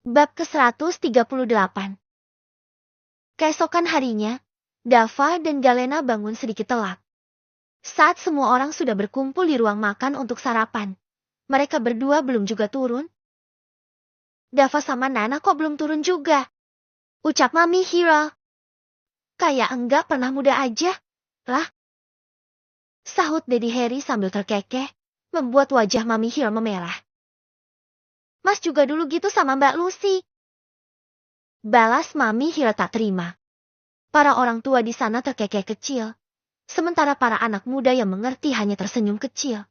Bab ke-138. Keesokan harinya, Dava dan Galena bangun sedikit telat. Saat semua orang sudah berkumpul di ruang makan untuk sarapan, mereka berdua belum juga turun. Dava sama Nana kok belum turun juga? Ucap Mami Hira. Kayak enggak pernah muda aja, lah. Sahut Daddy Harry sambil terkekeh, membuat wajah Mami Hira memerah. Mas juga dulu gitu sama Mbak Lucy. Balas Mami Hira tak terima. Para orang tua di sana terkekeh kecil, sementara para anak muda yang mengerti hanya tersenyum kecil.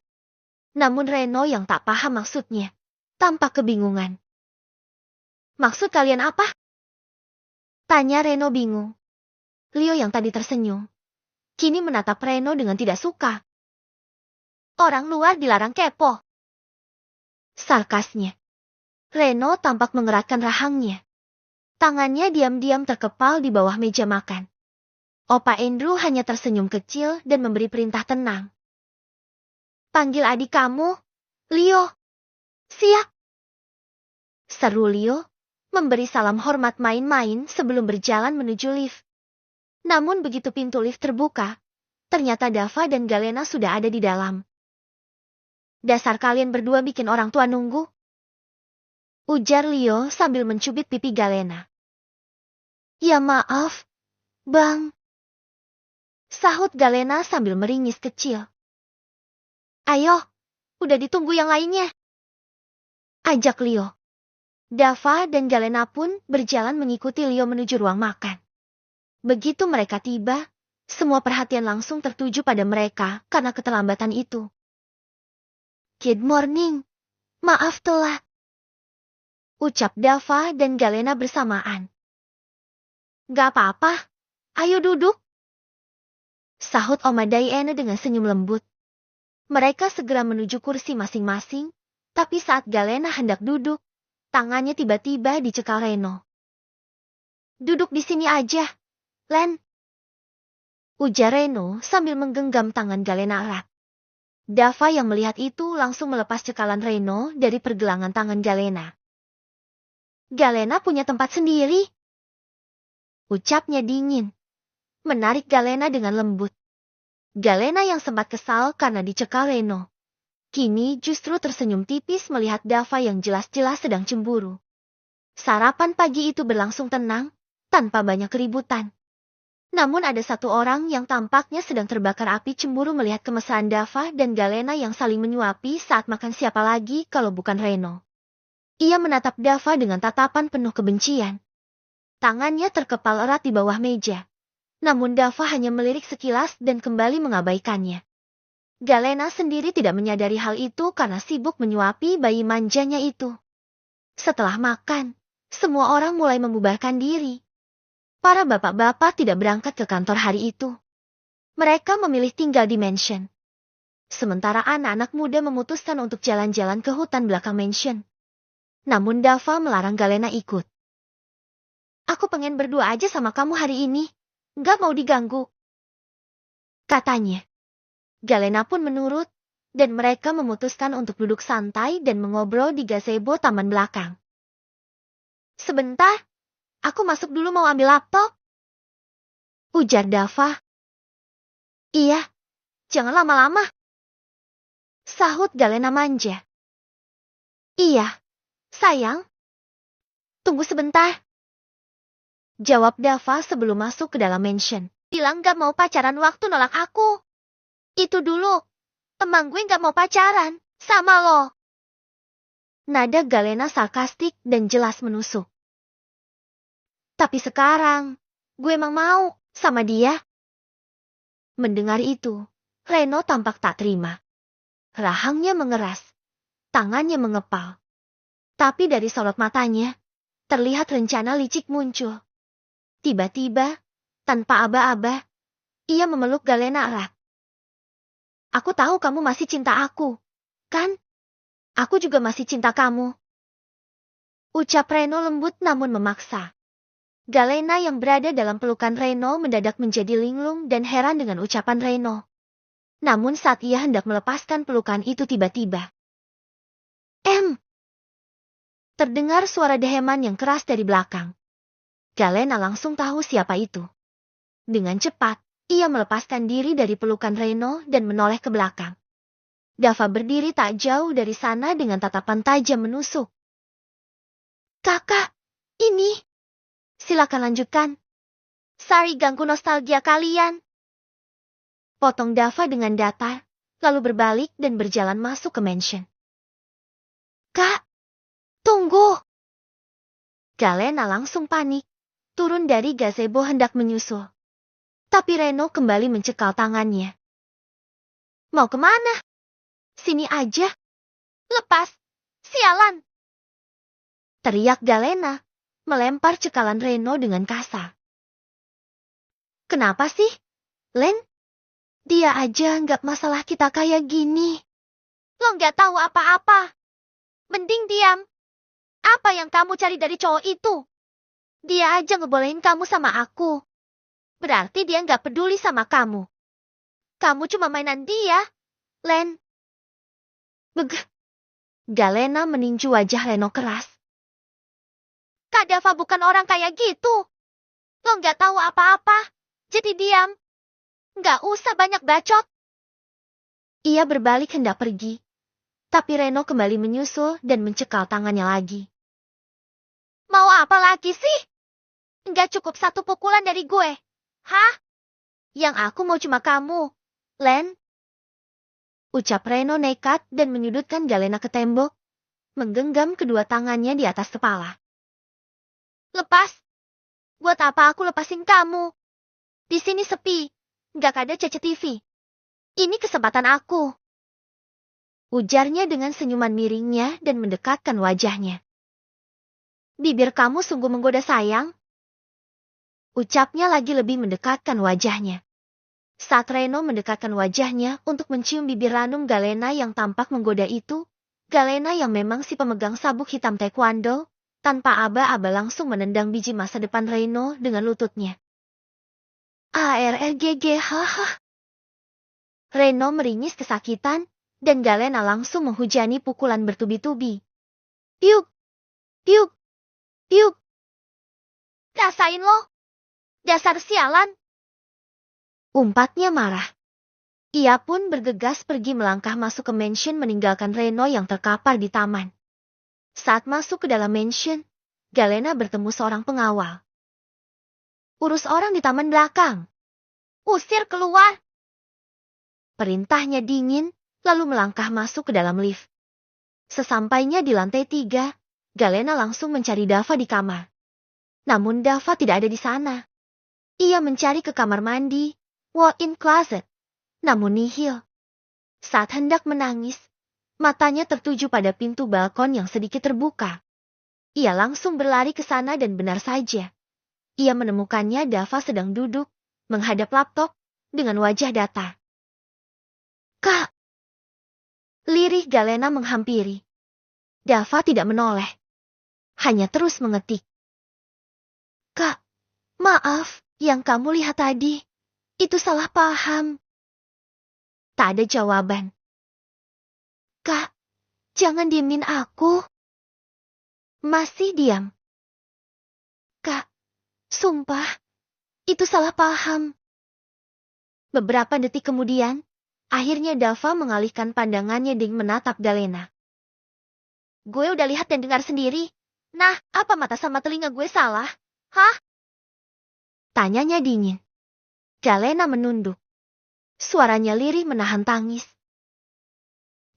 Namun Reno yang tak paham maksudnya, tampak kebingungan. Maksud kalian apa? Tanya Reno bingung. Leo yang tadi tersenyum, kini menatap Reno dengan tidak suka. Orang luar dilarang kepo. Sarkasnya. Reno tampak mengeratkan rahangnya. Tangannya diam-diam terkepal di bawah meja makan. Opa Andrew hanya tersenyum kecil dan memberi perintah tenang. Panggil adik kamu, Leo. Siap. Seru Leo, memberi salam hormat main-main sebelum berjalan menuju lift. Namun begitu pintu lift terbuka, ternyata Dava dan Galena sudah ada di dalam. Dasar kalian berdua bikin orang tua nunggu. Ujar Leo sambil mencubit pipi Galena. Ya maaf, Bang. Sahut Galena sambil meringis kecil. Ayo, udah ditunggu yang lainnya. Ajak Leo. Dava dan Galena pun berjalan mengikuti Leo menuju ruang makan. Begitu mereka tiba, semua perhatian langsung tertuju pada mereka karena keterlambatan itu. Good morning, maaf telat. Ucap Dava dan Galena bersamaan. Gak apa-apa, ayo duduk. Sahut Oma Diana dengan senyum lembut. Mereka segera menuju kursi masing-masing, tapi saat Galena hendak duduk, tangannya tiba-tiba dicekal Reno. Duduk di sini aja, Len. Ujar Reno sambil menggenggam tangan Galena erat. Dava yang melihat itu langsung melepas cekalan Reno dari pergelangan tangan Galena. Galena punya tempat sendiri. Ucapnya dingin. Menarik Galena dengan lembut. Galena yang sempat kesal karena dicekal Reno, kini justru tersenyum tipis melihat Dava yang jelas-jelas sedang cemburu. Sarapan pagi itu berlangsung tenang, tanpa banyak keributan. Namun ada satu orang yang tampaknya sedang terbakar api cemburu melihat kemesraan Dava dan Galena yang saling menyuapi saat makan, siapa lagi kalau bukan Reno. Ia menatap Dava dengan tatapan penuh kebencian. Tangannya terkepal erat di bawah meja. Namun Dava hanya melirik sekilas dan kembali mengabaikannya. Galena sendiri tidak menyadari hal itu karena sibuk menyuapi bayi manjanya itu. Setelah makan, semua orang mulai membubarkan diri. Para bapak-bapak tidak berangkat ke kantor hari itu. Mereka memilih tinggal di mansion. Sementara anak-anak muda memutuskan untuk jalan-jalan ke hutan belakang mansion. Namun Dava melarang Galena ikut. Aku pengen berdua aja sama kamu hari ini. Gak mau diganggu. Katanya. Galena pun menurut, dan mereka memutuskan untuk duduk santai dan mengobrol di gazebo taman belakang. Sebentar, aku masuk dulu mau ambil laptop. Ujar Dava. Iya, jangan lama-lama. Sahut Galena manja. Iya, sayang. Tunggu sebentar. Jawab Dava sebelum masuk ke dalam mansion. Bilang gak mau pacaran waktu nolak aku. Itu dulu. Emang gue gak mau pacaran sama lo. Nada Galena sarkastik dan jelas menusuk. Tapi sekarang, gue emang mau sama dia. Mendengar itu, Reno tampak tak terima. Rahangnya mengeras. Tangannya mengepal. Tapi dari sorot matanya, terlihat rencana licik muncul. Tiba-tiba, tanpa aba-aba, ia memeluk Galena erat. Aku tahu kamu masih cinta aku, kan? Aku juga masih cinta kamu. Ucap Reno lembut namun memaksa. Galena yang berada dalam pelukan Reno mendadak menjadi linglung dan heran dengan ucapan Reno. Namun saat ia hendak melepaskan pelukan itu tiba-tiba. Terdengar suara deheman yang keras dari belakang. Galena langsung tahu siapa itu. Dengan cepat, ia melepaskan diri dari pelukan Reno dan menoleh ke belakang. Dava berdiri tak jauh dari sana dengan tatapan tajam menusuk. Kakak, ini. Silakan lanjutkan. Sorry ganggu nostalgia kalian. Potong Dava dengan datar, lalu berbalik dan berjalan masuk ke mansion. Kak, tunggu. Galena langsung panik, turun dari gazebo hendak menyusul. Tapi Reno kembali mencekal tangannya. Mau kemana? Sini aja. Lepas, sialan. Teriak Galena, melempar cekalan Reno dengan kasar. Kenapa sih, Len? Dia aja nggak masalah kita kayak gini. Lo nggak tahu apa-apa. Mending diam. Apa yang kamu cari dari cowok itu? Dia aja ngebolehin kamu sama aku. Berarti dia nggak peduli sama kamu. Kamu cuma mainan dia, Len. Galena meninju wajah Reno keras. Kak Dava bukan orang kayak gitu. Lo nggak tahu apa-apa, jadi diam. Nggak usah banyak bacot. Ia berbalik hendak pergi, tapi Reno kembali menyusul dan mencekal tangannya lagi. Mau apa lagi sih? Nggak cukup satu pukulan dari gue. Hah? Yang aku mau cuma kamu, Len. Ucap Reno nekat dan menyudutkan Galena ke tembok, menggenggam kedua tangannya di atas kepala. Lepas. Buat apa aku lepasin kamu? Di sini sepi. Nggak ada CCTV. Ini kesempatan aku. Ujarnya dengan senyuman miringnya dan mendekatkan wajahnya. Bibir kamu sungguh menggoda sayang. Ucapnya lagi lebih mendekatkan wajahnya. Saat Reno mendekatkan wajahnya untuk mencium bibir ranum Galena yang tampak menggoda itu, Galena yang memang si pemegang sabuk hitam taekwondo, tanpa aba-aba langsung menendang biji masa depan Reno dengan lututnya. ARRGG, haha. Reno meringis kesakitan, dan Galena langsung menghujani pukulan bertubi-tubi. Piuk! Piuk! Piuk! Rasain lo! Dasar sialan! Umpatnya marah. Ia pun bergegas pergi melangkah masuk ke mansion meninggalkan Reno yang terkapar di taman. Saat masuk ke dalam mansion, Galena bertemu seorang pengawal. Urus orang di taman belakang. Usir keluar. Perintahnya dingin, lalu melangkah masuk ke dalam lift. Sesampainya di lantai 3, Galena langsung mencari Dava di kamar. Namun Dava tidak ada di sana. Ia mencari ke kamar mandi, walk-in closet, namun nihil. Saat hendak menangis, matanya tertuju pada pintu balkon yang sedikit terbuka. Ia langsung berlari ke sana dan benar saja. Ia menemukannya Dava sedang duduk, menghadap laptop, dengan wajah datar. Kak! Lirih Galena menghampiri. Dava tidak menoleh. Hanya terus mengetik. Kak, maaf, yang kamu lihat tadi, itu salah paham. Tak ada jawaban. Kak, jangan diemin aku. Masih diam. Kak, sumpah, itu salah paham. Beberapa detik kemudian, akhirnya Dava mengalihkan pandangannya dengan menatap Galena. Gue udah lihat dan dengar sendiri. Nah, apa mata sama telinga gue salah? Hah? Tanyanya dingin. Galena menunduk. Suaranya lirih menahan tangis.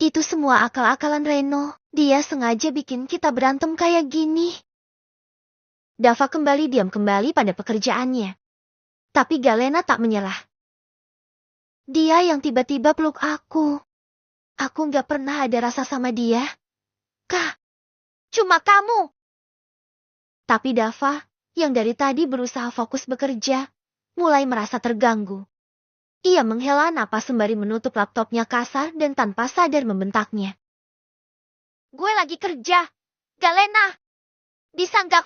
Itu semua akal-akalan Reno. Dia sengaja bikin kita berantem kayak gini. Dava kembali diam kembali pada pekerjaannya. Tapi Galena tak menyerah. Dia yang tiba-tiba peluk aku. Aku nggak pernah ada rasa sama dia. Kak, cuma kamu. Tapi Dava, yang dari tadi berusaha fokus bekerja, mulai merasa terganggu. Ia menghela napas sembari menutup laptopnya kasar dan tanpa sadar membentaknya. Gue lagi kerja. Galena, bisa nggak